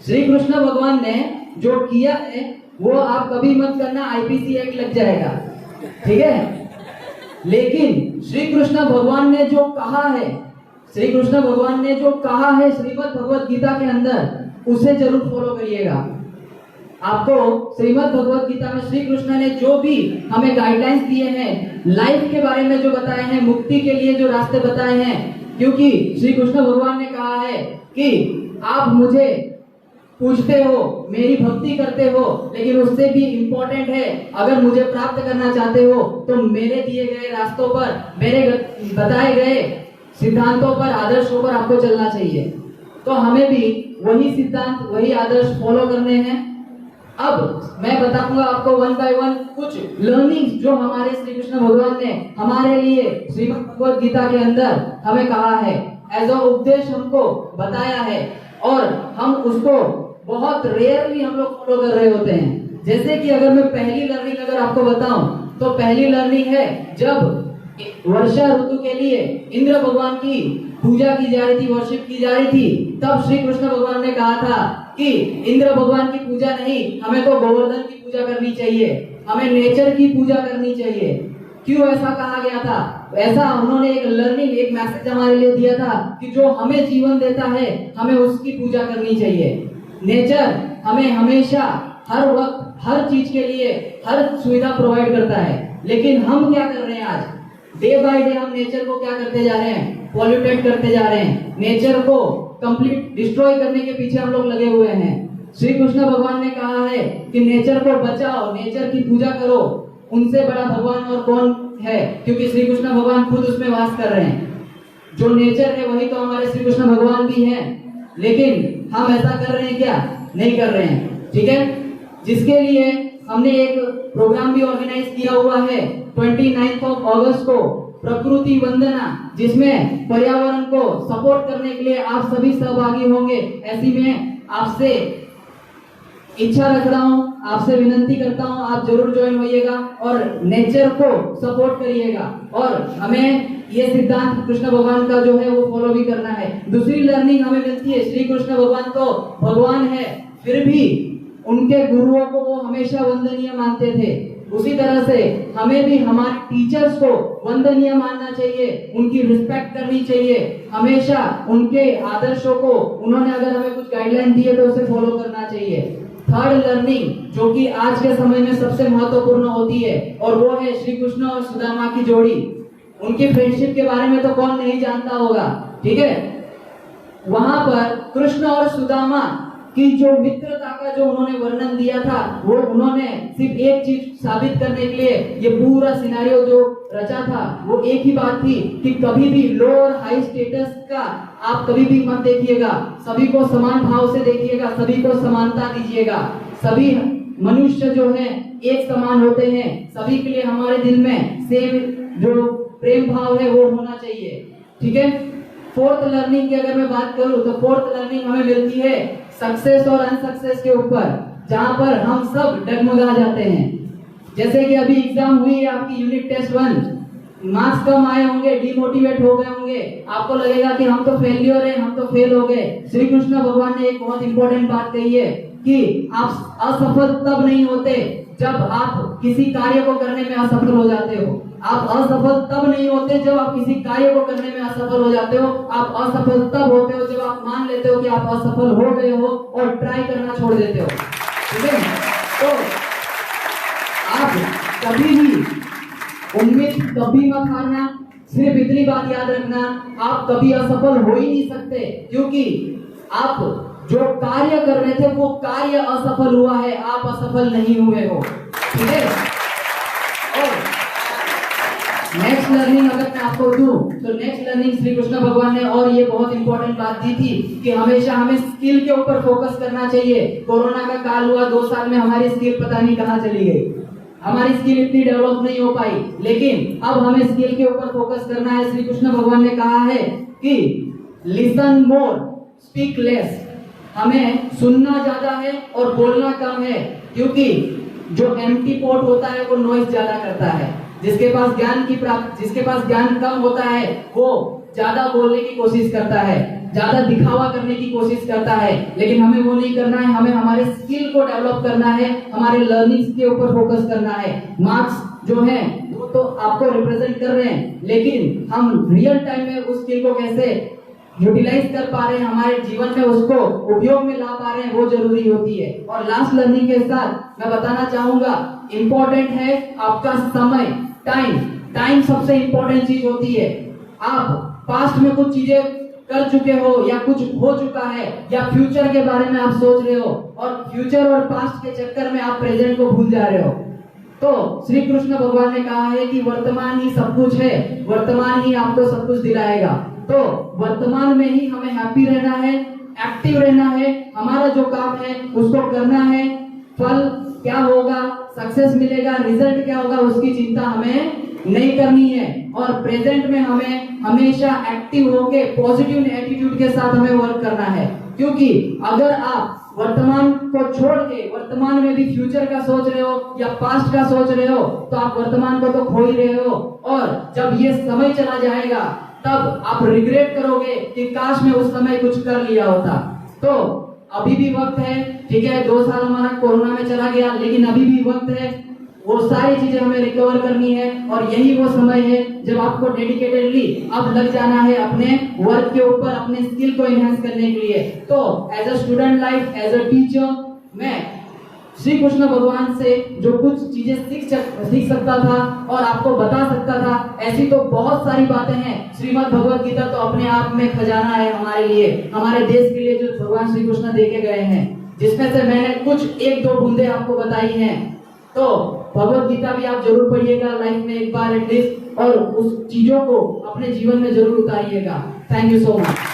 श्री कृष्ण भगवान ने जो किया है वो आप कभी मत करना, आईपीसी एक्ट लग जाएगा, ठीक है। लेकिन श्री कृष्ण भगवान ने जो कहा है, श्री कृष्ण भगवान ने जो कहा है श्रीमद् भगवत गीता के अंदर, उसे जरूर फॉलो करिएगा। आपको श्रीमद् भगवत गीता में श्री कृष्ण ने जो भी हमें गाइडलाइंस दिए हैं, लाइफ के बारे में जो बताए हैं, मुक्ति के लिए जो रास्ते बताए हैं, क्योंकि श्री कृष्ण भगवान ने कहा है कि आप मुझे पूछते हो, मेरी भक्ति करते हो, लेकिन उससे भी इम्पोर्टेंट है, अगर मुझे प्राप्त करना चाहते हो तो मेरे दिए गए रास्तों पर, मेरे बताए गए सिद्धांतों पर, आदर्शों पर आपको चलना चाहिए। तो हमें भी वही सिद्धांत, वही आदर्श फॉलो करने हैं। अब मैं बताऊंगा आपको वन बाय वन कुछ लर्निंग्स जो हमारे श्री कृष्ण भगवान ने हमारे लिए श्रीमद् भगवत गीता के अंदर हमें कहा है, एज अ उपदेश हमको बताया है, और हम उसको बहुत रेयरली हम लोग फॉलो कर रहे होते हैं। जैसे कि अगर मैं पहली लर्निंग अगर आपको बताऊं, तो पहली लर्निंग है, जब वर्षा ऋतु के लिए इंद्र भगवान की पूजा की जा रही थी, वर्शिप की जा रही थी, तब श्री कृष्ण भगवान ने कहा था कि इंद्र भगवान की पूजा नहीं, हमें तो गोवर्धन की पूजा करनी चाहिए, हमें नेचर की पूजा करनी चाहिए। क्यों ऐसा कहा गया था? ऐसा उन्होंने एक लर्निंग, एक मैसेज हमारे लिए दिया था कि जो हमें जीवन देता है, हमें उसकी पूजा करनी चाहिए। नेचर हमें हमेशा, हर वक्त, हर चीज के लिए हर सुविधा प्रोवाइड करता है, लेकिन हम क्या कर रहे हैं आज? डे बाय डे हम नेचर को क्या करते जा रहे हैं? पॉल्यूटेड करते जा रहे हैं। नेचर को कंप्लीट डिस्ट्रॉय करने के पीछे हम लोग लगे हुए हैं। श्री कृष्ण भगवान ने कहा है कि नेचर को बचाओ, नेचर की पूजा करो, उनसे बड़ा भगवान और कौन है? क्योंकि श्री कृष्ण भगवान खुद उसमें वास कर रहे हैं। जो नेचर है वही तो हमारे श्री कृष्ण भगवान भी हैं। लेकिन हम ऐसा कर रहे हैं क्या? नहीं कर रहे हैं, ठीक है। जिसके लिए हमने एक प्रोग्राम भी ऑर्गेनाइज किया हुआ है 29 अगस्त को, प्रकृति वंदना, जिसमें पर्यावरण को सपोर्ट करने के लिए आप सभी सहभागी होंगे। ऐसी में आपसे इच्छा रख रहा हूँ, आपसे विनती करता हूँ, आप जरूर ज्वाइन होइएगा और नेचर को सपोर्ट करिएगा। और हमें ये सिद्धांत कृष्ण भगवान का जो है वो फॉलो भी करना है। दूसरी लर्निंग हमें मिलती है, श्री कृष्ण भगवान तो भगवान है, फिर भी उनके गुरुओं को वो हमेशा वंदनीय मानते थे। उसी तरह से हमें भी हमारे टीचर्स को वंदनीय मानना चाहिए, उनकी रिस्पेक्ट करनी चाहिए, हमेशा उनके आदर्शों को, उन्होंने अगर हमें कुछ गाइडलाइन दी है तो उसे फॉलो करना चाहिए। थर्ड लर्निंग जो कि आज के समय में सबसे महत्वपूर्ण होती है, और वो है श्री कृष्ण और सुदामा की जोड़ी। उनकी फ्रेंडशिप के बारे में तो कौन नहीं जानता होगा, ठीक है। वहां पर कृष्ण और सुदामा की जो मित्रता का जो उन्होंने वर्णन दिया था, वो उन्होंने सिर्फ एक चीज साबित करने के लिए ये पूरा सिनेरियो जो रचा था, वो एक ही बात थी कि कभी भी लो और हाई स्टेटस का आप कभी भी मत देखिएगा, सभी को समान भाव से देखिएगा, सभी को समानता दीजिएगा। सभी मनुष्य जो है एक समान होते हैं, सभी के लिए हमारे दिल में सेम जो प्रेम भाव है वो होना चाहिए, ठीक है। फोर्थ लर्निंग की अगर मैं बात करूं तो फोर्थ लर्निंग हमें मिलती है सक्सेस और अनसक्सेस के ऊपर, जहां पर हम सब डगमगा जाते हैं। जैसे कि अभी एग्जाम हुई है आपकी यूनिट टेस्ट 1, मार्क्स कम आए होंगे, डिमोटिवेट हो गए होंगे, आपको लगेगा कि हम तो फेलियर है, हम तो फेल हो गए। श्री कृष्ण भगवान ने एक बहुत इंपॉर्टेंट बात कही है कि आप असफल तब नहीं होते जब आप किसी कार्य को करने में असफल हो जाते हो। आप असफल तब नहीं होते जब आप किसी कार्य को करने में असफल हो जाते हो। आप असफल तब होते हो जब आप मान लेते हो कि आप असफल हो गए हो और ट्राई करना छोड़ देते हो, ठीक है। तो आप कभी भी उम्मीद कभी मत हारना। सिर्फ इतनी बात याद रखना, आप कभी असफल हो ही नहीं सकते, क्योंकि आप जो कार्य कर रहे थे वो कार्य असफल हुआ है, आप असफल नहीं हुए हो, ठीक है। और नेक्स्ट लर्निंग अगर मैं आपको दूं तो नेक्स्ट लर्निंग श्री कृष्ण भगवान ने और ये बहुत इंपॉर्टेंट बात दी थी कि हमेशा हमें स्किल के ऊपर फोकस करना चाहिए। कोरोना का काल हुआ, 2 साल में हमारी स्किल पता नहीं कहाँ चली गई, हमारी स्किल इतनी डेवलप नहीं हो पाई, लेकिन अब हमें स्किल के ऊपर फोकस करना है। श्री कृष्ण भगवान ने कहा है कि लिसन मोर स्पीक लेस, हमें सुनना ज्यादा है और बोलना कम है, क्योंकि जो एम्प्टी पॉट होता है वो नॉइज ज्यादा करता है। जिसके पास ज्ञान कम होता है वो ज्यादा बोलने की कोशिश करता है। ज्यादा दिखावा करने की कोशिश करता है, लेकिन हमें वो नहीं करना है। हमें हमारे स्किल को डेवलप करना है, हमारे लर्निंग्स के ऊपर फोकस करना है। मार्क्स जो है वो तो आपको रिप्रेजेंट कर रहे हैं, लेकिन हम रियल टाइम में उस स्किल को कैसे यूटिलाइज कर पा रहे हैं, हमारे जीवन में उसको उपयोग में ला पा रहे हैं, वो जरूरी होती है। और लास्ट लर्निंग के साथ मैं बताना चाहूंगा, इम्पोर्टेंट है आपका समय, टाइम सबसे इम्पोर्टेंट चीज होती है। आप पास्ट में कुछ चीजें कर चुके हो या कुछ हो चुका है, या फ्यूचर के बारे में आप सोच रहे हो, और फ्यूचर और पास्ट के चक्कर में आप प्रेजेंट को भूल जा रहे हो। तो श्री कृष्ण भगवान ने कहा है कि वर्तमान ही सब कुछ है, वर्तमान ही आपको सब कुछ दिलाएगा। तो वर्तमान में ही हमें हैप्पी रहना है, एक्टिव रहना है, हमारा जो काम है उसको करना है। फल क्या होगा, सक्सेस मिलेगा, रिजल्ट क्या होगा, उसकी चिंता हमें नहीं करनी है। और प्रेजेंट में हमें हमेशा एक्टिव होके पॉजिटिव एटीट्यूड के साथ हमें वर्क करना है। क्योंकि अगर आप वर्तमान को छोड़ के वर्तमान में भी फ्यूचर का सोच रहे हो या पास्ट का सोच रहे हो, तो आप वर्तमान को तो खो ही रहे हो। और जब ये समय चला जाएगा तब आप रिग्रेट करोगे कि काश मैं उस समय कुछ कर लिया होता। तो अभी भी वक्त है, ठीक है, 2 साल हमारा कोरोना में चला गया, लेकिन अभी भी वक्त है, वो सारी चीजें हमें रिकवर करनी है। और यही वो समय है जब आपको डेडिकेटेडली अब लग जाना है अपने वर्क के ऊपर, अपने स्किल को एनहांस करने के लिए। तो as a student life, as a teacher, मैं श्री कृष्ण भगवान से जो कुछ चीजें सीख सकता था और आपको बता सकता था, ऐसी तो बहुत सारी बातें हैं। श्रीमद् भगवत गीता तो अपने आप में खजाना है हमारे लिए, हमारे देश के लिए, जो भगवान श्री कृष्ण देके गए हैं, जिसमें से मैंने कुछ 1-2 बूंदे आपको बताई हैं। तो भगवत गीता भी आप जरूर पढ़िएगा लाइफ में एक बार एटलीस्ट, और उस चीजों को अपने जीवन में जरूर उतारिएगा। Thank you so much.